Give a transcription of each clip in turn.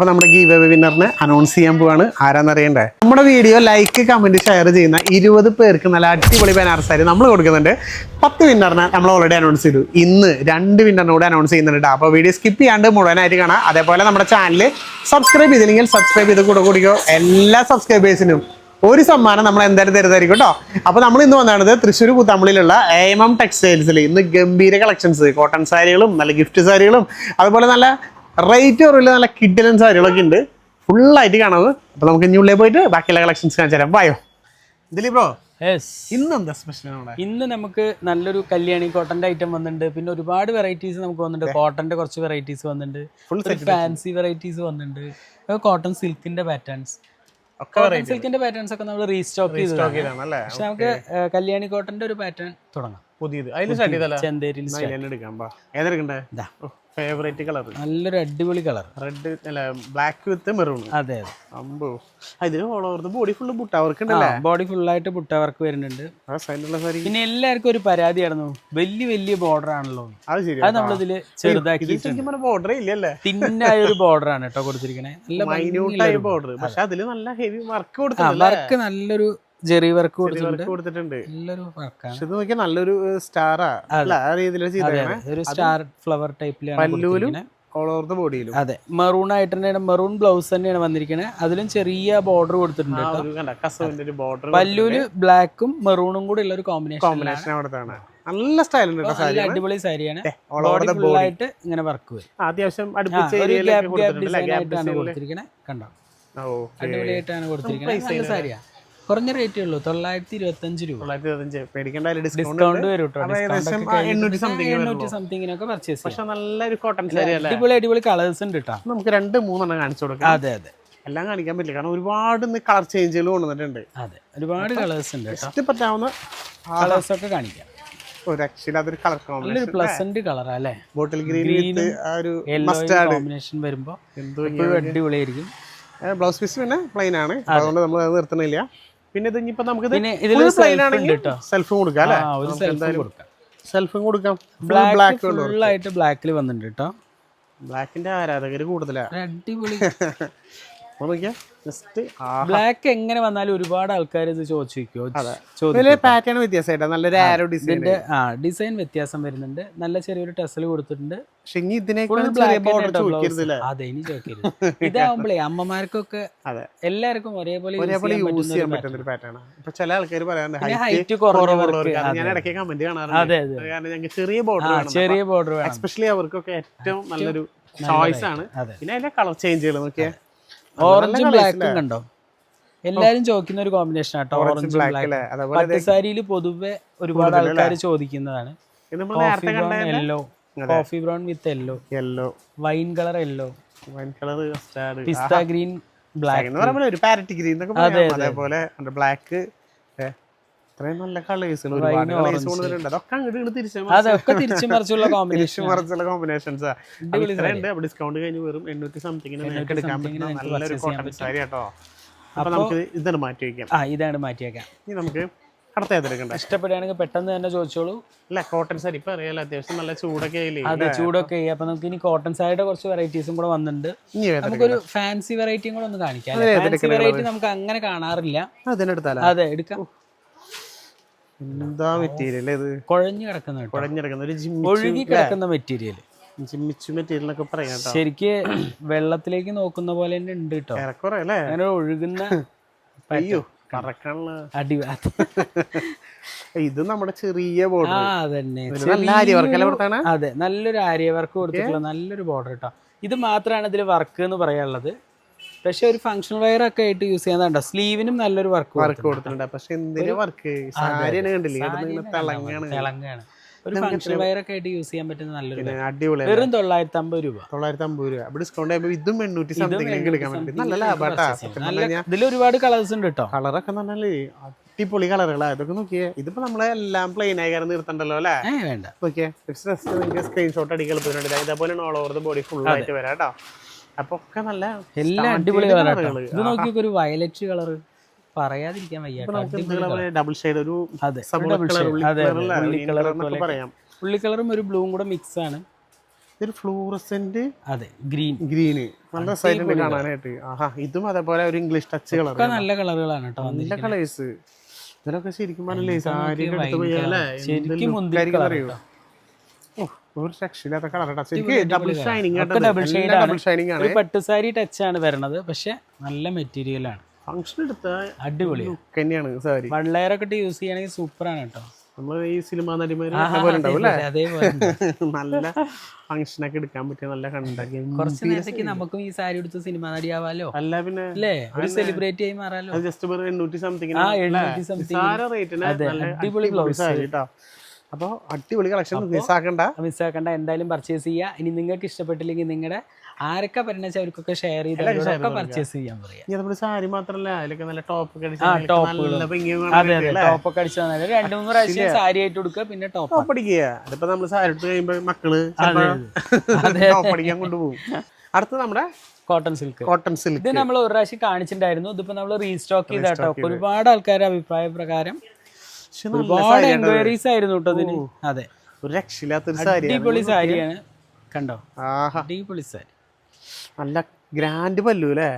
അപ്പോൾ നമ്മുടെ give away വിന്നറിനെ announce ചെയ്യാൻ പോവാണ്. ആരാന്നറിയണ്ടേ? നമ്മുടെ വീഡിയോ ലൈക്ക് കമൻറ്റ് ഷെയർ ചെയ്യുന്ന 20 പേർക്ക് നല്ല അടിപൊളി ബനാറസ് സാരി നമ്മൾ കൊടുക്കുന്നുണ്ട്. 10 വിന്നറിനെ നമ്മൾ ഓൾറെഡി അനൗൺസ് ചെയ്തു. ഇന്ന് 2 വിന്നറിനോട് അനൗൺസ് ചെയ്യുന്നുണ്ട്. അപ്പോൾ വീഡിയോ സ്കിപ്പ് ചെയ്യാണ്ട് മുഴുവനായിട്ട് കാണാം. അതേപോലെ നമ്മുടെ ചാനൽ സബ്സ്ക്രൈബ് ചെയ്തില്ലെങ്കിൽ സബ്സ്ക്രൈബ് ചെയ്ത് കൂടിക്കോ. എല്ലാ സബ്സ്ക്രൈബേഴ്സിനും ഒരു സമ്മാനം നമ്മൾ എന്തായാലും തരുന്നതായിരിക്കും കേട്ടോ. അപ്പോൾ നമ്മൾ ഇന്ന് വന്നത് തൃശ്ശൂർ കൂത്താമ്പള്ളിയിലുള്ള AMM ടെക്സ്റ്റൈൽസിൽ ഇന്ന് ഗംഭീര കളക്ഷൻസ്, കോട്ടൺ സാരികളും നല്ല ഗിഫ്റ്റ് സാരികളും അതുപോലെ നല്ല റേറ്റ് കുറവില്ല നല്ല കിഡിലൻ സാരികളൊക്കെ ഉണ്ട്. ഫുള്ളായിട്ട് കാണാം. അപ്പോൾ നമുക്ക് ഇനി ഉള്ളിൽ പോയിട്ട് ബാക്കിയുള്ള കളക്ഷൻസ് കാണിച്ചു തരാം. വായോ ദിലീപ് ബ്രോ, ഇന്ന് എന്താ സ്പെഷ്യൽ? ഇന്ന് നമുക്ക് നല്ലൊരു കല്യാണി കോട്ടന്റെ ഐറ്റം വന്നിട്ടുണ്ട്. പിന്നെ ഒരുപാട് വെറൈറ്റീസ് നമുക്ക് വന്നിട്ടുണ്ട്. കോട്ടന്റെ കുറച്ച് വെറൈറ്റീസ് വന്നിട്ടുണ്ട്, ഫാൻസി വെറൈറ്റീസ് വന്നിട്ടുണ്ട്, കോട്ടൺ സിൽക്കിന്റെ പാറ്റേൺസ്. സിൽക്കിന്റെ പാറ്റേൺസ് ഒക്കെ നമ്മൾ റീസ്റ്റോക്ക് ചെയ്തതാണ്. പക്ഷെ നമുക്ക് കല്യാണി കോട്ടന്റെ ഒരു പാറ്റേൺ തുടങ്ങാം, പുതിയത്. ചെന്തേരിയിൽ ഫേവറേറ്റ് കളർ, നല്ലൊരു അടിപൊളി കളർ, റെഡ് അല്ല ബ്ലാക്ക് വിത്ത് മെറൂൺ. അതെ അമ്പോ, ഇതിന് all over body full butta work ഉണ്ടല്ലേ? ബോഡി ഫുള്ളായിട്ട് ബുട്ട വർക്ക് വരുന്നുണ്ട്. പിന്നെ എല്ലാവർക്കും ഒരു പരാതിയായിരുന്നു, വലിയ ബോർഡർ ആണല്ലോ. അത് നമ്മളിതില് ചെറുതാക്കി ബോർഡർ ഇല്ലല്ലേ, തിന്നായ ഒരു ബോർഡർ ആണ് കേട്ടോ കൊടുത്തിരിക്കണേ. നല്ല ബോർഡർ, പക്ഷെ അതില് നല്ല ഹെവി വർക്ക് കൊടുത്തിട്ടുണ്ട്. വർക്ക് നല്ലൊരു ജെറി വർക്ക് കൊടുത്തിട്ടുണ്ട്. നല്ലൊരു വർക്കാണ്. ഇത് നോക്കിയാൽ നല്ലൊരു സ്റ്റാറാ ഒരു സ്റ്റാർ ഫ്ലവർ ടൈപ്പിലാണ്. ഓൾ ഓവർ ദ ബോഡിയിലും അതെ, മെറൂൺ ആയിട്ട് തന്നെയാണ്, മെറൂൺ ബ്ലൗസ് തന്നെയാണ് വന്നിരിക്കുന്നത്. അതിലും ചെറിയ ബോർഡർ കൊടുത്തിട്ടുണ്ട്. പല്ലൂല് ബ്ലാക്കും മെറൂണും കൂടെ ഉള്ള ഒരു കോമ്പിനേഷൻ. നല്ല സ്റ്റൈൽ, അടിപൊളി സാരിയാണ്. ബോഡി ഫുള്ളായിട്ട് ഇങ്ങനെ വർക്ക് വരും. അത്യാവശ്യം കൊടുത്തിരിക്കണേ. കണ്ടോ, അടിപൊളിയായിട്ടാണ് കൊടുത്തിരിക്കുന്നത്. നല്ല സാരിയാ. കുറഞ്ഞ റേറ്റേ ഉള്ളൂ, 925 രൂപ. ഡിസ്കൗണ്ട് വരും കേട്ടോ. സംതിങ്ങിനൊക്കെ പർച്ചേസ് ചെയ്യാം. നല്ലൊരു കോട്ടൺ സാരി, അടിപൊളി കളേഴ്സ് ഉണ്ട് കേട്ടോ. നമുക്ക് 2-3 കാണിച്ചു കൊടുക്കാം. അതെ, എല്ലാം കാണിക്കാൻ പറ്റില്ല, കാരണം ഒരുപാട് കളർ ചേഞ്ചുകൾ കൊണ്ടുവന്നിട്ടുണ്ട്. അതെ, ഒരുപാട് കളേഴ്സ് ഉണ്ട്. പറ്റാവുന്ന കളേഴ്സ് ഒക്കെ കാണിക്കാം. ഒരു കളർ കോമ്പിനേഷൻ, പ്ലസന്റ് കളറാ അല്ലേ? ബോട്ടിൽ ഗ്രീൻ കോമ്പിനേഷൻ വരുമ്പോ അടിപൊളിയായിരിക്കും. ബ്ലൗസ് പീസ് പിന്നെ പ്ലെയിൻ ആണ്, അതുകൊണ്ട് നമ്മൾ അത് നിർത്തുന്നില്ല. പിന്നെ ഇത് ഇനിയിപ്പോ നമുക്ക് സെൽഫും കൊടുക്കാം അല്ലേ? സെൽഫും കൊടുക്കാം. ഫുള്ളായിട്ട് ബ്ലാക്കിൽ വന്നിട്ടുണ്ട് കേട്ടോ. ബ്ലാക്കിന്റെ ആരാധകര് കൂടുതലാ. അടിപൊളി ബ്ലാക്ക് എങ്ങനെ വന്നാലും ഒരുപാട് ആൾക്കാർ ഇത് ചോദിച്ചു. പാറ്റേൺ വ്യത്യാസമായിട്ടാ, നല്ലൊരു ആരോ ഡിസൈൻ. ഡിസൈൻ വ്യത്യാസം വരുന്നുണ്ട്. നല്ല ചെറിയൊരു ടെസൽ കൊടുത്തിട്ടുണ്ട്. അതെ, ഇനി ചോദിക്കരുത്. ഇതാവുമ്പോഴേ അമ്മമാർക്കൊക്കെ എല്ലാവർക്കും ഒരേപോലെ യൂസ് ചെയ്യാൻ പറ്റുന്ന ഒരു പാറ്റേൺ. ഇപ്പൊ ചില ആൾക്കാർ പറയാറുണ്ട് ഹൈറ്റ് കുറഞ്ഞവർക്ക്. ഞാൻ ഇടയ്ക്ക് കമന്റ് കാണാറുണ്ട്, ഞങ്ങൾക്ക് ചെറിയ ബോർഡർ എസ്പെഷ്യലി അവർക്കൊക്കെ ഏറ്റവും നല്ലൊരു ചോയ്സ് ആണ്. പിന്നെ അതിന്റെ കളർ ചേഞ്ചുകൾ നോക്കിയാൽ ഓറഞ്ചും ബ്ലാക്കും കണ്ടോ, എല്ലാരും ചോദിക്കുന്ന ഒരു കോമ്പിനേഷൻ ആട്ടോ. ഓറഞ്ച് ബ്ലാക്ക് പട്ടുസാരിയിൽ പൊതുവെ ഒരുപാട് ആൾക്കാർ ചോദിക്കുന്നതാണ്. യെല്ലോ, കോഫി ബ്രൗൺ വിത്ത് യെല്ലോ, വൈൻ കളർ യെല്ലോ, പിസ്ത ഗ്രീൻ, ബ്ലാക്ക്, ഒരു പാരറ്റ് ഗ്രീൻ, അതേപോലെ ബ്ലാക്ക്. നല്ല കളേഴ്സ്, അതൊക്കെ തിരിച്ചു മറിച്ചുള്ള കോമ്പിനേഷൻസ്. ഡിസ്കൗണ്ട് കഴിഞ്ഞ് വെറും 800 സംതിങ്ങിന് എടുക്കാൻ പറ്റുന്ന നല്ലൊരു കോട്ടൺ സാരി കേട്ടോ. അപ്പൊ നമുക്ക് ഇതാണ് മാറ്റി വെക്കാം. ഇതാണ് മാറ്റി വെക്കാം. ഇനി നമുക്ക് അടുത്ത ഏതെടുക്കണ്ട, ഇഷ്ടപ്പെടുകയാണെങ്കിൽ പെട്ടെന്ന് തന്നെ ചോദിച്ചോളൂ. അല്ല, കോട്ടൺ സാരി ഇപ്പൊ അറിയാലോ, അത്യാവശ്യം നല്ല ചൂടൊക്കെ ആയില്ലേ? അതെ, ചൂടൊക്കെ ആയി. അപ്പൊ നമുക്ക് ഇനി കോട്ടൺ സാരിയുടെ കുറച്ച് വെറൈറ്റീസും കൂടെ വന്നിട്ടുണ്ട്. നമുക്കൊരു ഫാൻസി വെറൈറ്റിയും കൂടെ ഒന്ന് കാണിക്കാം. ഫാൻസി വെറൈറ്റി നമുക്ക് അങ്ങനെ കാണാറില്ല. അതെ, എടുക്കാം. എന്താ മെറ്റീരിയൽ ഇത്? കുഴഞ്ഞു കിടക്കുന്ന ഒരു ഒഴുകി കിടക്കുന്ന മെറ്റീരിയൽ, മെറ്റീരിയലൊക്കെ പറയാം. ശരിക്ക് വെള്ളത്തിലേക്ക് നോക്കുന്ന പോലെ തന്നെ ഉണ്ട് കേട്ടോ. അങ്ങനെ ഒഴുകുന്ന ഇത് നമ്മുടെ ചെറിയ ബോർഡർ. അതെ, നല്ലൊരു ആര്യ വർക്ക് കൊടുത്തിട്ടുള്ള നല്ലൊരു ബോർഡർ കേട്ടോ. ഇത് മാത്രമാണ് ഇതിൽ വർക്ക് എന്ന് പറയാനുള്ളത്. പക്ഷെ ഒരു ഫംഗ്ഷൻ വെയർ ഒക്കെ ആയിട്ട് യൂസ് ചെയ്യാൻ സ്ലീവിനും നല്ലൊരു വർക്ക് കൊടുത്തിട്ടുണ്ട്. പക്ഷെ എന്തിനാ വർക്ക്? തിളങ്ങാണ്. ഒരു ഫംഗ്ഷൻ വെയർ ഒക്കെ ആയിട്ട് യൂസ് ചെയ്യാൻ പറ്റുന്ന നല്ലൊരു അടിപൊളി. വെറും 950 രൂപ. ഡിസ്കൗണ്ട് ഇതും 800 സംതിങ് എടുക്കാൻ പറ്റും. നല്ല ലാഭാട്ടാ. ഇതിൽ ഒരുപാട് കളേഴ്സ് ഉണ്ട് കേട്ടോ. കളറൊക്കെ നല്ല അടിപൊളി കളറുകളാ. ഇതൊക്കെ നോക്കിയേ, ഇതിപ്പോ നമ്മളെല്ലാം പ്ലെയിൻ ആയി കാരണം നിർത്തണ്ടല്ലോ അല്ലേ? വേണ്ട. ഓക്കെ, സ്ക്രീൻഷോട്ട് അടിക്കാൻ എളുപ്പമുണ്ട്. ഇതേപോലെ all over the body full ആയിട്ട് വരാം കേട്ടോ. അപ്പൊ ഒക്കെ നല്ല എല്ലാം അടിപൊളി കളറാണ്. ഇത് നോക്കിയൊക്കെ ഒരു വയലറ്റ് കളർ പറയാതിരിക്കാൻ വയ്യ. ഡബിൾ ഷെയ്ഡ്, ഒരു ഉള്ളി കളറും ഒരു ബ്ലൂവും കൂടെ മിക്സ് ആണ്. ഇതൊരു ഫ്ലൂറസെന്റ് അതെ ഗ്രീൻ ഗ്രീന് നല്ല രസമായിട്ടുണ്ട് കാണാനായിട്ട്. ആഹാ, ഇതും അതേപോലെ ഒരു ഇംഗ്ലീഷ് ടച്ച് കളർ. ഒക്കെ നല്ല കളറുകളാണ് കേട്ടോ. നല്ല കളേഴ്സ്. ഇതിനൊക്കെ ശരിക്കും പറഞ്ഞില്ലേ സാരി എടുത്ത് പോയി അല്ലേ ശരിക്കും മുന്തിരി കളർ കേട്ടോ. ഒരു രക്ഷയില്ലാത്ത കളർ. ശരിക്കും double shining double shade double shining ആണ്. ഒരു പട്ടുസാരി ടച്ച് ആണ് വരണത്, പക്ഷെ നല്ല മെറ്റീരിയൽ ആണ്. ഫംഗ്ഷൻ എടുത്ത അടിപൊളി ലുക്ക് തന്നെയാണ് സാരി. വൺ ലെയർ ഒക്കെ ഇട്ട് യൂസ് ചെയ്യുകയാണെങ്കിൽ സൂപ്പർ ആണ് കേട്ടോ. നമ്മൾ ഈ സിനിമ നടിമാര് അതേപോലെ ഉണ്ടാവും അല്ലേ? അതേപോലെ നല്ല ഫംഗ്ഷനൊക്കെ എടുക്കാൻ പറ്റിയ നല്ല കണ്ടാക്കി കുറച്ച് നേരത്തേക്ക് നമുക്കും ഈ സാരി എടുത്ത് സിനിമ നടിയാവാലോ. അല്ല പിന്നെ അല്ലേ, ഒരു സെലിബ്രിറ്റി ആയി മാറാലോ. ജസ്റ്റ് 800 സംതിങ് അടിപൊളി ബ്ലൗസ് സാരി കേട്ടോ. അപ്പോൾ അടിപൊളി കളക്ഷൻ മിസ്സാക്കണ്ട. എന്തായാലും പർച്ചേസ് ചെയ്യുക. ഇനി നിങ്ങൾക്ക് ഇഷ്ടപ്പെട്ടില്ലെങ്കിൽ നിങ്ങളുടെ ആരൊക്കെ പറഞ്ഞാൽ അവർക്കൊക്കെ ഷെയർ ചെയ്തൊക്കെ പർച്ചേസ് ചെയ്യാൻ പറയാം. നമ്മുടെ സാരി മാത്രല്ല, അതിലൊക്കെ നല്ല ടോപ്പ് ഒക്കെ അതെ അതെ, ടോപ്പ് ഒക്കെ അടിച്ചു തന്നാൽ 2-3 പ്രാവശ്യം സാരി ആയിട്ട് കൊടുക്കുക, പിന്നെ ടോപ്പ് അടിക്കുക. അതിപ്പോ നമ്മള് സാരി എടുത്ത് കഴിയുമ്പോ മക്കള് ടോപ്പ് അടിക്കാൻ കൊണ്ടുപോകും. അടുത്ത് നമ്മുടെ കോട്ടൺ സിൽക്ക്. കോട്ടൺ സിൽക്ക് ഇത് നമ്മൾ ഒരു പ്രാവശ്യം കാണിച്ചിട്ടുണ്ടായിരുന്നു. ഇതിപ്പോ നമ്മൾ റീസ്റ്റോക്ക് ചെയ്താട്ടോ. ഒരുപാട് ആൾക്കാരുടെ അഭിപ്രായ പ്രകാരം ഒരുപാട് എൻക്വയറീസ് ആയിരുന്നു കേട്ടോ ഇതിന്. അതെ, ഒരു രക്ഷയില്ലാത്തൊരു സാരി. അടിപൊളി സാരിയാണ് കണ്ടോ. ആഹാ, അടിപൊളി സാരി. നല്ല ഗ്രാൻഡ് പല്ലു അല്ലേ?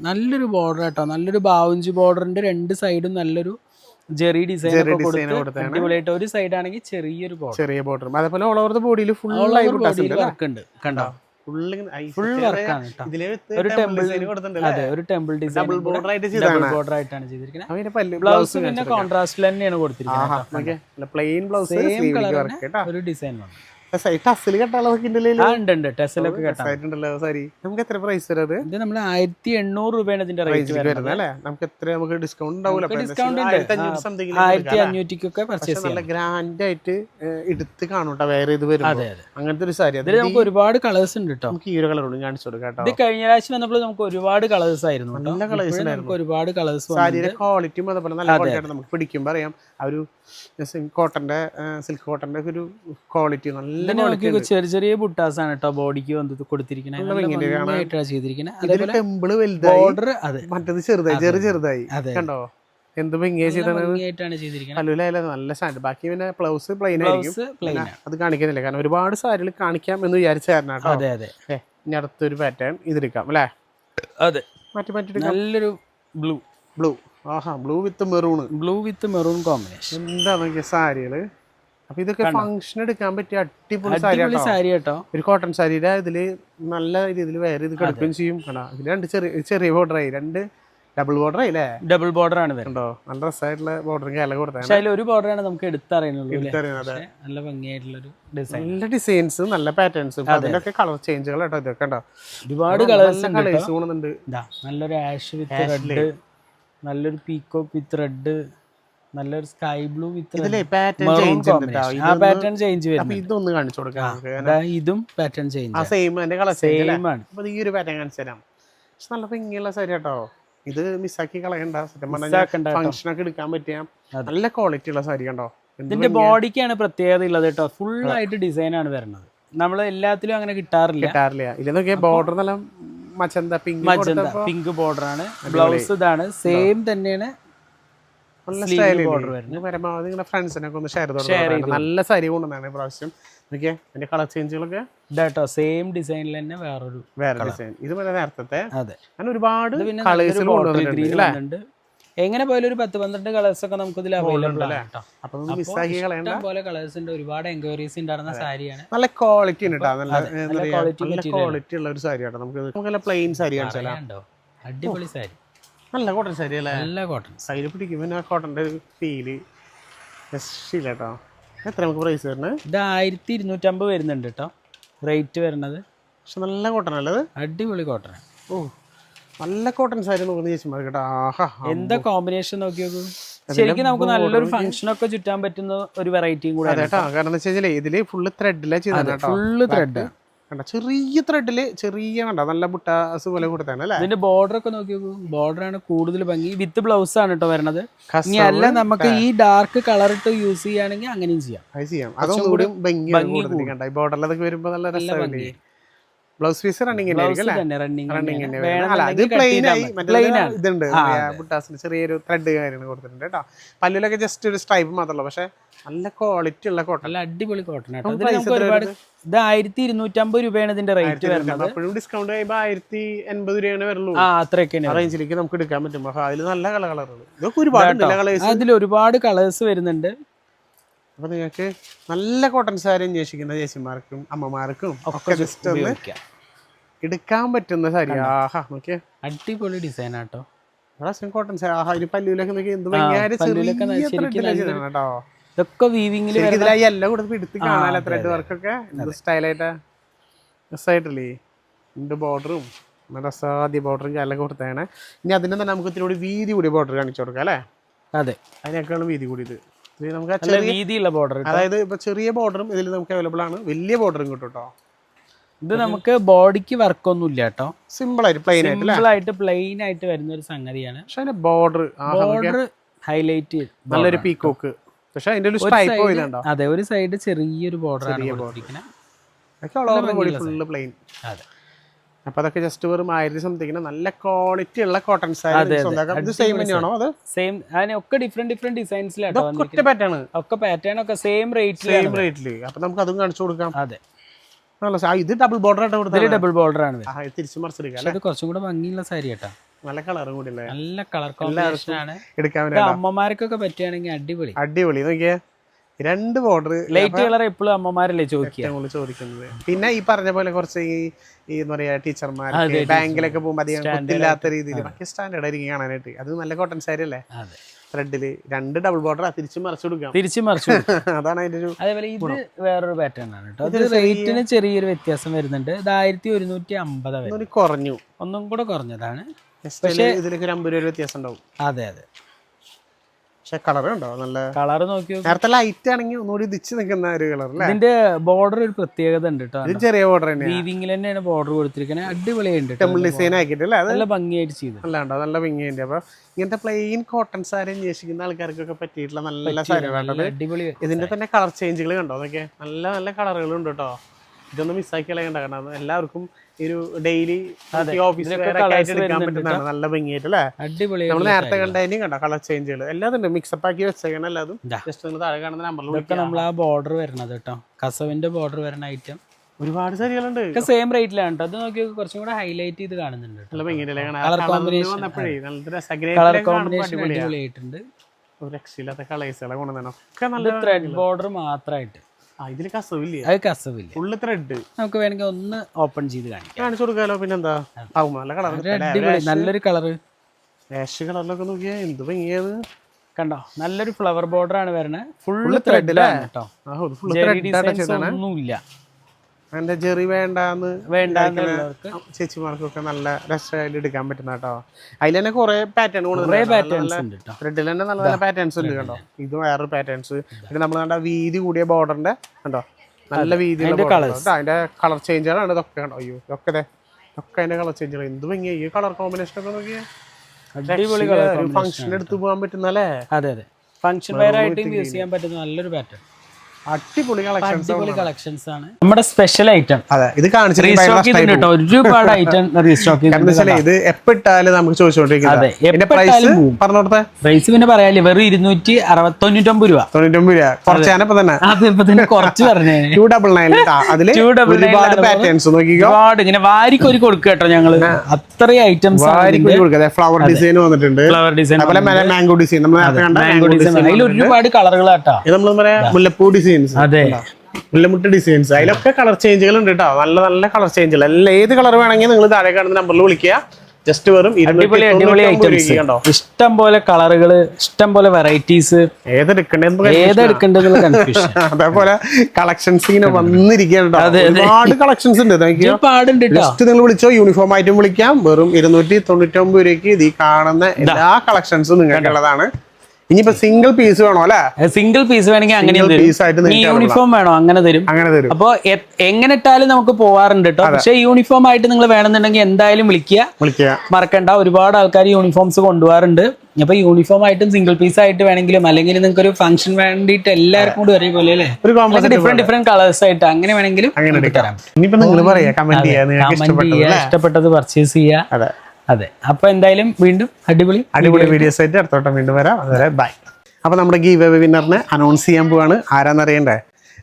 നല്ലൊരു ബോർഡർ കേട്ടോ. നല്ലൊരു ബാവുഞ്ചി ബോർഡറിന്റെ 2 സൈഡും നല്ലൊരു ജെറി ഡിസൈൻ അടിപൊളിയായിട്ട്. ഒരു സൈഡ് ആണെങ്കിൽ ചെറിയൊരു ബോർഡർ, ചെറിയ ബോർഡർ. അതേപോലെ ഓൾ ഓവർ ദ ബോഡിയിൽ ഫുൾ വർക്ക് ഉണ്ട് കണ്ടോ. ഫുൾ വർക്കാണ് കേട്ടോ. ഒരു ടെമ്പിൾ, അതെ, ഒരു ടെമ്പിൾ ഡിസൈൻ ഡബിൾ ബോർഡർ ആയിട്ടാണ് ചെയ്തിരിക്കുന്നത്. ബ്ലൗസ് പിന്നെ കോൺട്രാസ്റ്റിൽ തന്നെയാണ് കൊടുത്തിരിക്കുന്നത്. പ്ലെയിൻ ബ്ലൗസ്, സെയിം കളർ ഒരു ഡിസൈൻ വന്നു. ടസ്സിൽ കെട്ടാളൊക്കെ ടെസലൊക്കെ നമുക്ക് എത്ര പ്രൈസ് വരുന്നത്? ഇത് നമ്മൾ 1800 രൂപയാണ് ഇതിന്റെ റേറ്റ് വരുന്നത് അല്ലേ? നമുക്ക് എത്ര നമുക്ക് ഡിസ്കൗണ്ട് ഉണ്ടാവില്ല? ഡിസ്കൗണ്ട് ഉണ്ട്. 1500 പർച്ചേസ് നല്ല ഗ്രാൻഡ് ആയിട്ട് എടുത്ത് കാണൂട്ടോ വേറെ ഇത് വരും. അങ്ങനത്തെ ഒരു സാരി. അതിൽ നമുക്ക് ഒരുപാട് കളേഴ്സ് ഉണ്ട് കേട്ടോ. നമുക്ക് ഈ ഒരു കളർ കാണിച്ചു കൊടുക്കാം. ഇത് കഴിഞ്ഞ പ്രാവശ്യം വന്നപ്പോൾ നമുക്ക് ഒരുപാട് കളേഴ്സ് ആയിരുന്നു. നല്ല കളേഴ്സ്, നമുക്ക് ഒരുപാട് കളേഴ്സ്. സാരിയുടെ ക്വാളിറ്റിയും അതുപോലെ നല്ല ക്വാളിറ്റി നമുക്ക് പിടിക്കുമ്പോൾ അറിയാം. ആ ഒരു കോട്ടന്റെ, സിൽക്ക് കോട്ടന്റെ ഒരു ക്വാളിറ്റി നല്ല ചെറിയ ചെറിയ ബുട്ടാസ് ആണ് കേട്ടോ ബോഡിക്ക് വന്ന് കൊടുത്തിരിക്കുന്നത്. ബോർഡർ മറ്റേത് ചെറുതായി ചെറുതായി കണ്ടോ. എന്ത് ഭംഗിയായിട്ടാണ് ചെയ്തിരിക്കുന്നത്. നല്ല സാരി. ബാക്കി പിന്നെ ബ്ലൗസ് പ്ലെയിൻ ആയിരിക്കും. അത് കാണിക്കുന്നില്ല, കാരണം ഒരുപാട് സാരികൾ കാണിക്കാം എന്ന് വിചാരിച്ചായിരുന്നു കേട്ടോ. അതെ അതെ. ഇനി അടുത്തൊരു പാറ്റേൺ ഇതെടുക്കാം അല്ലേ? അതെ, നല്ലൊരു ബ്ലൂ. ബ്ലൂ, ആഹാ, ബ്ലൂ വിത്ത് മെറൂൺ കോമ്പിനേഷൻ. എന്താ നോക്കിയ സാരികള്. അപ്പൊ ഇതൊക്കെ ഫംഗ്ഷൻ എടുക്കാൻ പറ്റിയ അടിപൊളി സാരി കേട്ടോ. ഒരു കോട്ടൺ സാരിയുടെ ഇതില് നല്ല രീതിയിൽ വേറെ ഇത് കിടക്കുകയും ചെയ്യും. ഇതിൽ 2 ചെറിയ ബോർഡർ ആയി, 2 ഡബിൾ ബോർഡർ ആയില്ലേ? ഡബിൾ ബോർഡർ ആണ് വരുന്നത്. നല്ല രസമായിട്ടുള്ള ബോർഡർ കേരള കൊടുത്തത്. അതിൽ ഒരു ബോർഡറാണ് നമുക്ക് എടുത്തറിയുന്നുള്ളൂ. നല്ല ഭംഗിയായിട്ടുള്ള ഡിസൈൻ, നല്ല ഡിസൈൻസ്, നല്ല പാറ്റേൺസ്. അതിലൊക്കെ കളർ ചേഞ്ചുകൾ കേട്ടോ. ഇതൊക്കെ ഉണ്ടോ, ഒരുപാട് കളേഴ്സ് കൂടുന്നുണ്ട്. നല്ലൊരു ആഷ് വിത്ത് റെഡ്, നല്ലൊരു പീക്കോക്ക് വിത്ത് റെഡ്, നല്ലൊരു സ്കൈ ബ്ലൂ വിത്ത് പാറ്റേൺ ചേഞ്ച് വരുന്നത്. ഇതൊന്ന് കാണിച്ചു കൊടുക്കാം. ഇതും pattern change same colour same ആണ്. അപ്പൊ ഈ ഒരു പാറ്റേൺ കാണിച്ചു തരാം. നല്ല ഭംഗിയുള്ള സാരി കേട്ടോ. ഇത് മിസ്സാക്കി കളയണ്ട. ഫംഗ്ഷൻ ഒക്കെ എടുക്കാൻ പറ്റിയ നല്ല ക്വാളിറ്റി ഉള്ള സാരി കണ്ടോ. ഇതിന്റെ ബോഡിക്കാണ് പ്രത്യേകത ഉള്ളത് കേട്ടോ. ഫുൾ ആയിട്ട് ഡിസൈൻ ആണ് വരുന്നത്. നമ്മൾ എല്ലാത്തിലും അങ്ങനെ കിട്ടാറില്ല. ഇതിൽ ബോർഡർ നല്ല മച്ചന്ത പിങ്ക് ബോർഡർ ആണ്. ബ്ലൗസ് ഇതാണ് സെയിം തന്നെയാണ്. പരമാവധി നിങ്ങളുടെ ഫ്രണ്ട്സിനൊക്കെ ഒന്ന് ഷെയർ ചെയ്തു. നല്ല സാരി കൊണ്ടുവന്നാണ് പ്രാവശ്യം. അതിന്റെ കളർ ചേഞ്ചുകളൊക്കെ സെയിം ഡിസൈനിൽ തന്നെ വേറെ ഡിസൈൻ. ഇത് നേരത്തെ അതെ, അങ്ങനെ ഒരുപാട് എങ്ങനെ പോയാലും ഒരു 10-12 കളേഴ്സ് ഒക്കെ നമുക്ക് ഇതിൽ അവൈലബിൾ ആണ്. പോലെ കളേഴ്സ് ഉണ്ട്. ഒരുപാട് എൻക്വയറീസ് ഉണ്ടായിരുന്ന സാരിയാണ്. നല്ല ക്വാളിറ്റി ഉണ്ട്. നല്ല ക്വാളിറ്റി ഉള്ള ഒരു സാരിയാണ്. നമുക്ക് പ്ലെയിൻ സാരി കാണിച്ചാലോ. അടിപൊളി സാരി, നല്ല കോട്ടൺ സാരി അല്ലേ? നല്ല കോട്ടൺ സാരി പിടിക്കുമ്പോൾ ആ കോട്ടന്റെ ഫീല് രക്ഷയില്ല കേട്ടോ. എത്ര നമുക്ക് പ്രൈസ് വരുന്നത്? ഇത് 1250 വരുന്നുണ്ട് കേട്ടോ റേറ്റ് വരുന്നത്. പക്ഷെ നല്ല കോട്ടൺ അല്ലത്, അടിപൊളി കോട്ടൺ. ഓ, നല്ല കോട്ടൺ സാരി നോക്കുന്ന ചേച്ചിമാർ കേട്ടോ. ആഹാ, എന്താ കോമ്പിനേഷൻ നോക്കി നോക്കൂ. ശരിക്കും നമുക്ക് നല്ലൊരു ഫംഗ്ഷൻ ഒക്കെ ചുറ്റാൻ പറ്റുന്ന ഒരു വെറൈറ്റിയും കൂടെ കേട്ടോ. കാരണം എന്താ വെച്ചാൽ ഇതില് ഫുള്ള് ത്രെഡിലെ ചെയ്ത ഫുള്ള് ത്രെഡ്, ചെറിയ ത്രെഡില് ചെറിയ കണ്ടോ നല്ല ബുട്ടാസ് പോലെ കൊടുത്താണ് അല്ലേ? ഇതിന്റെ ബോർഡർ ഒക്കെ നോക്കി നോക്കൂ. ബോർഡർ ആണ് കൂടുതൽ ഭംഗി. വിത്ത് ബ്ലൗസ് ആണ് കേട്ടോ വരുന്നത്. ഇനി അല്ല നമുക്ക് ഈ ഡാർക്ക് കളർ ഇട്ട് യൂസ് ചെയ്യുകയാണെങ്കിൽ അങ്ങനെയും ചെയ്യാം. അതൊന്നും കൂടി ഭംഗി ബോർഡറിലൊക്കെ വരുമ്പോ നല്ല രസമാണ്. ബ്ലൗസ് പീസ് റണ്ണിങ് ഇതുണ്ട്. ബുട്ടാസിന് ചെറിയൊരു ത്രെഡ് കാര്യങ്ങൾ കൊടുത്തിട്ടുണ്ട് കേട്ടോ. പല്ലിലൊക്കെ ജസ്റ്റ് ഒരു സ്ട്രൈപ്പ് മാത്രമല്ല, പക്ഷെ നല്ല ക്വാളിറ്റി ഉള്ള കോട്ടൺ. നല്ല അടിപൊളി കോട്ടൺ ആട്ടോ. ഇതിന് നമുക്ക് ഒരുപാട് ഇത് 1250 രൂപയാണ് ഇതിന്റെ റേറ്റ് വരുന്നത്. അപ്പോഴും ഡിസ്കൗണ്ട് കഴിയുമ്പോൾ 1080 രൂപയാണ് വരുള്ളൂ. അത്രയൊക്കെയാണ് റേഞ്ചിലേക്ക് നമുക്ക് എടുക്കാൻ പറ്റും. അതിൽ നല്ല കളറുകൾ ഇതൊക്കെ ഒരുപാട് കളേഴ്സ്, അതിൽ ഒരുപാട് കളേഴ്സ് വരുന്നുണ്ട്. അപ്പൊ നിങ്ങൾക്ക് നല്ല കോട്ടൺ സാരി അന്വേഷിക്കുന്ന ചേച്ചിമാർക്കും അമ്മമാർക്കും ഒക്കെ ജസ്റ്റ് ഒന്ന് എടുക്കാൻ പറ്റുന്ന സാരി. ആഹാ നോക്കിയേ, അടിപൊളി ഡിസൈൻ ആട്ടോ. കോട്ടൺ സാരി. ആഹാ ഒരു പല്ലുവിലൊക്കെ നോക്കി എന്ത് ഭംഗിയായിട്ട് കേട്ടോ. ഇതൊക്കെ വീവിങ്ങിൽ എല്ലാം കൂടെ എടുത്ത് കാണാൻ ത്രെഡ് വർക്കൊക്കെ സ്റ്റൈലായിട്ട് രസമായിട്ടില്ലേ. ഇതിന്റെ ബോർഡറും നല്ല അസാധ്യ ബോർഡറും കാലൊക്കെ കൊടുത്താണ്. ഇനി അതിന് തന്നെ നമുക്ക് ഇത്തിരി കൂടി വീതി കൂടി ബോർഡർ കാണിച്ചു കൊടുക്കാം അല്ലേ? അതെ, അതിനേക്കാളും വീതി കൂടിയത് നമുക്ക് വീതിയുള്ള ബോർഡർ. അതായത് ഇപ്പൊ ചെറിയ ബോർഡറും ഇതിൽ നമുക്ക് അവൈലബിൾ ആണ്, വലിയ ബോർഡറും കിട്ടും കേട്ടോ. ഇത് നമുക്ക് ബോഡിക്ക് വർക്ക് ഒന്നും ഇല്ല കേട്ടോ. സിമ്പിൾ ആയിട്ട് പ്ലെയിൻ ആയിട്ട് വരുന്ന ഒരു സംഗതിയാണ്. പക്ഷെ അതിന്റെ ബോർഡർ ഹൈലൈറ്റ് നല്ലൊരു പീക്കോക്ക്. പക്ഷെ അതിന്റെ ഒരു സ്ട്രൈപ്പ് പോയതുണ്ടോ? അതെ, ഒരു സൈഡ് ചെറിയൊരു ബോർഡർ ആണ്. അതെ, അപ്പൊ അതൊക്കെ ജസ്റ്റ് വെറും 1000 സംതിങ്ങിന് നല്ല ക്വാളിറ്റി ഉള്ള കോട്ടൺ സാരി സ്വന്തമാക്കാം. ഇത് സെയിം തന്നെയാണോ? അത് സെയിം, അതിനൊക്കെ ഡിഫറെന്റ് ഡിസൈൻസിലാട്ടോ. ഒറ്റ പാറ്റേൺ, ഒക്കെ പാറ്റേൺ ഒക്കെ സെയിം റേറ്റില്. അപ്പൊ നമുക്ക് അതും കാണിച്ചു കൊടുക്കാം. അതെ, ഇത് ഡബിൾ ബോർഡർ ആയിട്ട് കൊടുത്തത്. ഡബിൾ ബോർഡർ ആണ്. തിരിച്ചു മറിച്ചെടുക്കാം. ഇത് കുറച്ചും കൂടെ ഭംഗിയുള്ള സാരി കേട്ടോ. നല്ല കളറും കൂടി, നല്ല കളർ കോമ്പിനേഷൻ ആണ്. എടുക്കാൻ അമ്മമാർക്കൊക്കെ പറ്റുകയാണെങ്കിൽ അടിപൊളി. നോക്കിയേ, 2 ബോർഡർ. ലൈറ്റ് കളർ എപ്പോഴും അമ്മമാരല്ലേ ചോദിക്കുന്നത്. പിന്നെ ഈ പറഞ്ഞ പോലെ കുറച്ച് ഈ എന്താ പറയാ ടീച്ചർമാർ ബാങ്കിലൊക്കെ പോകുമ്പോൾ അധികം കുത്തില്ലാത്ത രീതിയിൽ ബാക്കി സ്റ്റാൻഡേർഡ് ആയിരിക്കും കാണാനായിട്ട്. അത് നല്ല കോട്ടൺ സാരി അല്ലേ? ത്രെഡില് 2 ഡബിൾ ബോർഡർ തിരിച്ചു മറിച്ചു കൊടുക്കാം. അതാണ് അതിന്റെ ഒരു. അതേപോലെ ഇത് വേറൊരു പാറ്റേൺ ആണ് കേട്ടോ. അത് റേറ്റിന് ചെറിയൊരു വ്യത്യാസം വരുന്നുണ്ട്. ഇത് 1150 കുറഞ്ഞു, ഒന്നും കൂടെ കുറഞ്ഞതാണ്. പക്ഷേ ഇതിലേക്ക് 50 രൂപ വ്യത്യാസം ഉണ്ടാവും. അതെ, പക്ഷെ കളർ ഉണ്ടോ? നല്ല കളർ നോക്കിയോ. നേരത്തെ ലൈറ്റ് ആണെങ്കിൽ ഒന്നുകൂടി ദിച്ച് നിൽക്കുന്ന ഒരു കളർ. ഇതിന്റെ ബോർഡർ ഒരു പ്രത്യേകത ഉണ്ട് കേട്ടോ. ഇത് ചെറിയ ബോർഡർ തന്നെയാണ്. വീവിംഗിൽ തന്നെയാണ് ബോർഡർ കൊടുത്തിരിക്കുന്നത്. അടിപൊളിയുണ്ട്. ടെമ്പിൾ ഡിസൈൻ ആക്കിയിട്ടില്ല, നല്ല ഭംഗിയായിട്ട് ചെയ്തു. നല്ല ഭംഗിയുണ്ട്. അപ്പൊ ഇങ്ങനത്തെ പ്ലെയിൻ കോട്ടൺ സാരി അന്വേഷിക്കുന്ന ആൾക്കാർക്കൊക്കെ പറ്റിയിട്ടുള്ള നല്ല സാരികളാണ്. അടിപൊളി. ഇതിന്റെ തന്നെ കളർ ചേഞ്ചുകൾ കണ്ടോ? അതൊക്കെ നല്ല നല്ല കളറുകളുണ്ട് കേട്ടോ. ഇതൊന്നും മിസ്സാക്കി കളയണ്ട. കാരണം എല്ലാവർക്കും ഒരു ഡെയിലി ഓഫീസിലൊക്കെ എടുക്കാൻ പറ്റുന്നതാണ്. നല്ല ഭംഗിയായിട്ട് അല്ലേ? അടിപൊളി. നമ്മൾ നേരത്തെ കണ്ടതിനും കണ്ടോ കളർ ചേഞ്ചുകൾ എല്ലാതും മിക്സപ്പ് ആക്കി വെച്ചേക്കണം. എല്ലാതും ജസ്റ്റ് ഒന്ന് താഴെ കാണുന്ന നമ്പറിൽ നമ്മൾ ആ ബോർഡർ വരണത് കേട്ടോ. കസവിന്റെ ബോർഡർ വരുന്ന ഐറ്റം ഒരുപാട് സാരികളുണ്ട്. സെയിം റേറ്റിലാണ് കേട്ടോ. അത് നോക്കി കുറച്ചും കൂടെ ഹൈലൈറ്റ് ചെയ്ത് കാണുന്നുണ്ട്. നല്ല ഭംഗിയില്ലേ? കളർ കോമ്പിനേഷൻ അടിപൊളിയായിട്ടുണ്ട്. ഒരു രക്ഷയില്ലാത്ത കളേഴ്സുകളെ കൊണ്ടുവരണം. ഒക്കെ നല്ല ത്രെഡ് ബോർഡർ മാത്രമായിട്ട്. ഇതില് കസവില്ല, അത് കസവില്ല, ഫുള്ള് ത്രെഡ്. നമുക്ക് വേണമെങ്കിൽ ഒന്ന് ഓപ്പൺ ചെയ്ത് കാണിച്ചു കൊടുക്കാലോ. പിന്നെന്താ, നല്ല കളർ, നല്ലൊരു കളറ്. ആഷ് കളറിലൊക്കെ നോക്കിയാ എന്ത് ഭംഗിയാണ് കണ്ടോ. നല്ലൊരു ഫ്ലവർ ബോർഡർ ആണ് വരുന്നത്. ഫുള്ള് ത്രെഡിലാണ് കേട്ടോ. ഒന്നുമില്ല. അതിന്റെ ജെറി വേണ്ടാന്ന് ചേച്ചിമാർക്കൊക്കെ നല്ല രസമായിട്ട് എടുക്കാൻ പറ്റുന്ന കേട്ടോ. അതിൽ തന്നെ കുറെ പാറ്റേൺ ത്രെഡിൽ തന്നെ നല്ല നല്ല പാറ്റേൺസ് ഉണ്ട് കേട്ടോ. ഇത് വേറൊരു പാറ്റേൺസ്. പിന്നെ നമ്മൾ കണ്ട വീതി കൂടിയ ബോർഡറിന്റെ കണ്ടോ, നല്ല വീതി. അതിന്റെ കളർ ചേഞ്ചുകളാണ് ഇതൊക്കെ കണ്ടോ. അയ്യോ ഇതൊക്കെ അതിന്റെ കളർ ചേഞ്ചുകൾ എന്ത് ഭംഗിയായി. ഈ കളർ കോമ്പിനേഷൻ ഒക്കെ നോക്കിയാൽ അടിപൊളി. ഫംഗ്ഷൻ എടുത്ത് പോകാൻ പറ്റുന്ന അല്ലേ? അതെ, ഫംഗ്ഷൻ വെയർ ആയിട്ട് യൂസ് ചെയ്യാൻ പറ്റുന്ന നല്ലൊരു പാറ്റേൺ. അടിപൊളി കളക്ഷൻസ് ആണ്. നമ്മുടെ സ്പെഷ്യൽ ഐറ്റം ഇത് കാണിച്ചിട്ട് ഒരുപാട് ഐറ്റം റീസ്റ്റോക്ക് ഇത് എപ്പിട്ടാലും നമുക്ക് ചോദിച്ചോണ്ടിരിക്കുന്നത്. പ്രൈസ് പിന്നെ പറയാല്ലേ, വെറും 299 രൂപ. കുറച്ചാനപ്പോ തന്നെ കുറച്ച് പറഞ്ഞേ. 299 ഒരുപാട് ഇങ്ങനെ വാരിക്കൊരു കൊടുക്കുക കേട്ടോ. ഞങ്ങള് അത്രയും ഐറ്റംസ് ഫ്ലവർ ഡിസൈൻ വന്നിട്ടുണ്ട്. ഫ്ലവർ ഡിസൈൻ, മാംഗോ ഡിസൈൻ, അതിൽ ഒരുപാട് കളറുകളാട്ടോ. മുല്ലപ്പൂ ഡിസൈൻസ്, മുല്ലമുട്ട് ഡിസൈൻസ്, അതിലൊക്കെ കളർ ചേഞ്ചുകൾ ഉണ്ട് കേട്ടോ. നല്ല നല്ല കളർ ചേഞ്ചുകൾ. എല്ലാം ഏത് കളർ വേണമെങ്കിൽ നിങ്ങൾ താഴെ കാണുന്ന നമ്പറിൽ വിളിക്കുക. ജസ്റ്റ് വെറും അടിപൊളി ഐറ്റംസ്, ഇഷ്ടം പോലെ കളറുകള്, ഇഷ്ടം പോലെ വെറൈറ്റീസ്. ഏതെടുക്കേണ്ടത് കൺഫ്യൂഷൻ. അതേപോലെ കളക്ഷൻസ് ഇങ്ങനെ വന്നിരിക്കുകയാണ്. ഒരുപാട് കളക്ഷൻസ് ഉണ്ട്. ജസ്റ്റ് നിങ്ങൾ വിളിച്ചോ, യൂണിഫോം ആയിട്ടും വിളിക്കാം. വെറും 299 രൂപയ്ക്ക് ഇത് കാണുന്ന എല്ലാ കളക്ഷൻസും നിങ്ങൾക്കുള്ളതാണ്. ഇനിയിപ്പോ സിംഗിൾ പീസ് വേണോ അല്ലെ? സിംഗിൾ പീസ് വേണമെങ്കിൽ അങ്ങനെ യൂണിഫോം വേണോ അങ്ങനെ തരും. അപ്പൊ എങ്ങനെ ഇട്ടാലും നമുക്ക് പോവാറുണ്ട് കേട്ടോ. പക്ഷെ യൂണിഫോം ആയിട്ട് നിങ്ങൾ വേണമെന്നുണ്ടെങ്കിൽ എന്തായാലും വിളിക്കുക, മറക്കണ്ട. ഒരുപാട് ആൾക്കാർ യൂണിഫോംസ് കൊണ്ടുപോകാറുണ്ട്. അപ്പൊ യൂണിഫോം ആയിട്ടും സിംഗിൾ പീസ് ആയിട്ട് വേണമെങ്കിലും, അല്ലെങ്കിൽ നിങ്ങൾക്ക് ഒരു ഫംഗ്ഷൻ വേണ്ടിയിട്ട് എല്ലാവർക്കും കൂടി ഒരേപോലെ അല്ലേ, ഡിഫറെന്റ് കളേഴ്സ് ആയിട്ട് അങ്ങനെ വേണമെങ്കിലും കമന്റ് ചെയ്യുക, ഇഷ്ടപ്പെട്ടത് പർച്ചേസ് ചെയ്യുക. അതെ, അപ്പൊ എന്തായാലും വീണ്ടും അടിപൊളി വീഡിയോസ് ആയിട്ട് അടുത്തോട്ടം വീണ്ടും വരാം. അതുവരെ ബൈ. അപ്പോൾ നമ്മുടെ ഗീവ് അവേ വിന്നറിനെ അനൗൺസ് ചെയ്യാൻ പോവാണ്. ആരാന്നറിയണ്ടേ?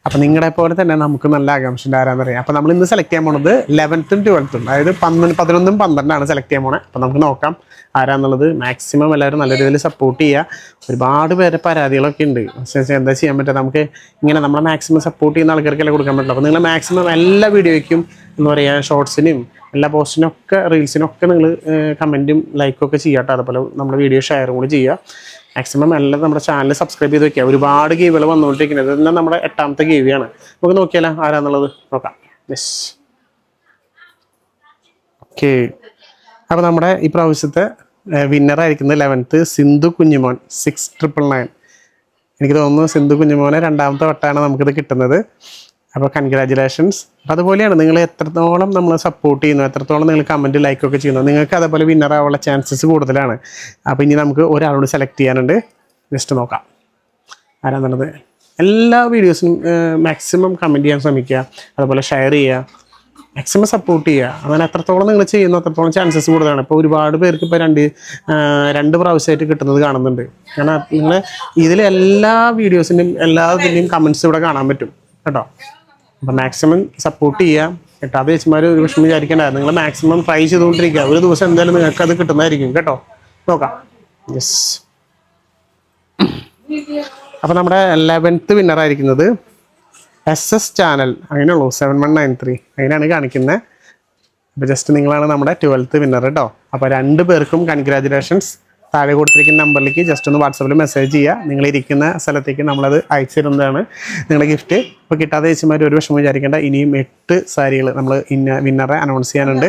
അപ്പോൾ നിങ്ങളെ പോലെ തന്നെ നമുക്ക് നല്ല ആകാംക്ഷയുണ്ട് ആരാന്നറിയാം. അപ്പോൾ നമ്മൾ ഇന്ന് സെലക്ട് ചെയ്യാൻ പോണത് 11th ഉം 12th ഉം, അതായത് 11 ഉം 12 സെലക്ട് ചെയ്യാൻ പോണത്. അപ്പോൾ നമുക്ക് നോക്കാം ആരാന്നുള്ളത്. മാക്സിമം എല്ലാവരും നല്ല രീതിയിൽ സപ്പോർട്ട് ചെയ്യുക. ഒരുപാട് പേരെ പരാതികളൊക്കെ ഉണ്ട്. എന്താ ചെയ്യാൻ പറ്റുക, നമുക്ക് ഇങ്ങനെ നമ്മളെ മാക്സിമം സപ്പോർട്ട് ചെയ്യുന്ന ആൾക്കാർക്കെല്ലാം കൊടുക്കാൻ പറ്റില്ല. അപ്പോൾ നിങ്ങൾ മാക്സിമം എല്ലാ വീഡിയോയ്ക്കും എന്താ പറയുക, ഷോർട്സിനും എല്ലാ പോസ്റ്റിനും ഒക്കെ റീൽസിനും ഒക്കെ നിങ്ങൾ കമൻറ്റും ലൈക്കും ഒക്കെ ചെയ്യാട്ടോ. അതുപോലെ നമ്മുടെ വീഡിയോ ഷെയറും കൂടി ചെയ്യുക. മാക്സിമം എല്ലാം നമ്മുടെ ചാനൽ സബ്സ്ക്രൈബ് ചെയ്ത് വെക്കുക. ഒരുപാട് ഗീവുകൾ വന്നുകൊണ്ടിരിക്കുന്നത്. ഇതെല്ലാം നമ്മുടെ 8ാമത്തെ ഗീവിയാണ്. നമുക്ക് നോക്കിയാലോ ആരാന്നുള്ളത് നോക്കാം. Yes, okay. അപ്പോൾ നമ്മുടെ ഈ പ്രാവശ്യത്തെ വിന്നറായിരിക്കുന്നത് 11th സിന്ധു കുഞ്ഞുമോൻ 6999. എനിക്ക് തോന്നുന്നു സിന്ധു കുഞ്ഞുമോനെ 2ാമത്തെ വട്ടമാണ് നമുക്കിത് കിട്ടുന്നത്. അപ്പോൾ കൺഗ്രാജുലേഷൻസ്. അതുപോലെയാണ് നിങ്ങൾ എത്രത്തോളം നമ്മൾ സപ്പോർട്ട് ചെയ്യുന്നു, എത്രത്തോളം നിങ്ങൾ കമൻറ്റ് ലൈക്കൊക്കെ ചെയ്യുന്നു, നിങ്ങൾക്ക് അതേപോലെ വിന്നർ ആവാനുള്ള ചാൻസസ് കൂടുതലാണ്. അപ്പോൾ ഇനി നമുക്ക് ഒരാളോട് സെലക്ട് ചെയ്യാനുണ്ട്. ജസ്റ്റ് നോക്കാം ആരാന്നുള്ളത്. എല്ലാ വീഡിയോസിനും മാക്സിമം കമൻറ്റ് ചെയ്യാൻ ശ്രമിക്കുക, അതുപോലെ ഷെയർ ചെയ്യുക, മാക്സിമം സപ്പോർട്ട് ചെയ്യുക. അങ്ങനെ എത്രത്തോളം നിങ്ങൾ ചെയ്യുന്നു അത്രത്തോളം ചാൻസസ് കൂടുതലാണ്. ഇപ്പോൾ ഒരുപാട് പേർക്ക് ഇപ്പോൾ രണ്ട് പ്രാവശ്യമായിട്ട് കിട്ടുന്നത് കാണുന്നുണ്ട്. കാരണം നിങ്ങൾ ഇതിൽ എല്ലാ വീഡിയോസിൻ്റെയും എല്ലാത്തിൻ്റെയും കമൻറ്റ്സ് ഇവിടെ കാണാൻ പറ്റും കേട്ടോ. അപ്പോൾ മാക്സിമം സപ്പോർട്ട് ചെയ്യുക. കിട്ടാതെ ചേച്ചിമാർ ഒരു വിഷമം വിചാരിക്കേണ്ടത്, നിങ്ങൾ മാക്സിമം ട്രൈ ചെയ്തുകൊണ്ടിരിക്കുക. ഒരു ദിവസം എന്തായാലും നിങ്ങൾക്ക് അത് കിട്ടുന്നതായിരിക്കും കേട്ടോ. നോക്കാം. യെസ്, അപ്പോൾ നമ്മുടെ 11th വിന്നറായിരിക്കുന്നത് SS ചാനൽ, അങ്ങനെയുള്ളൂ 7193 അങ്ങനെയാണ് കാണിക്കുന്നത്. അപ്പോൾ ജസ്റ്റ് നിങ്ങളാണ് നമ്മുടെ 12th വിന്നർ കേട്ടോ. അപ്പോൾ 2 പേർക്കും കൺഗ്രാജുലേഷൻസ്. താഴെ കൊടുത്തിരിക്കുന്ന നമ്പറിലേക്ക് ജസ്റ്റ് ഒന്ന് വാട്സാപ്പിൽ മെസ്സേജ് ചെയ്യുക. നിങ്ങളിരിക്കുന്ന സ്ഥലത്തേക്ക് നമ്മളത് അയച്ചു തരുന്നതാണ് നിങ്ങളുടെ ഗിഫ്റ്റ്. ഇപ്പോൾ കിട്ടാതെ ചേച്ചിമാർ ഒരു വിഷമം വിചാരിക്കേണ്ട. ഇനിയും 8 സാരികൾ നമ്മൾ വിന്നറെ അനൗൺസ് ചെയ്യാനുണ്ട്.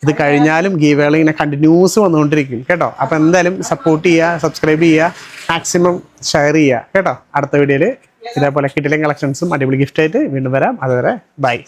ഇത് കഴിഞ്ഞാലും ഗീവുകൾ ഇങ്ങനെ കണ്ടിന്യൂസ് വന്നുകൊണ്ടിരിക്കും കേട്ടോ. അപ്പോൾ എന്തായാലും സപ്പോർട്ട് ചെയ്യുക, സബ്സ്ക്രൈബ് ചെയ്യുക, മാക്സിമം ഷെയർ ചെയ്യുക കേട്ടോ. അടുത്ത വീഡിയോയിൽ ഇതേപോലെ കിട്ടിയ കളക്ഷൻസും അടിപൊളി ഗിഫ്റ്റായിട്ട് വീണ്ടും വരാം. അതുവരെ ബൈ.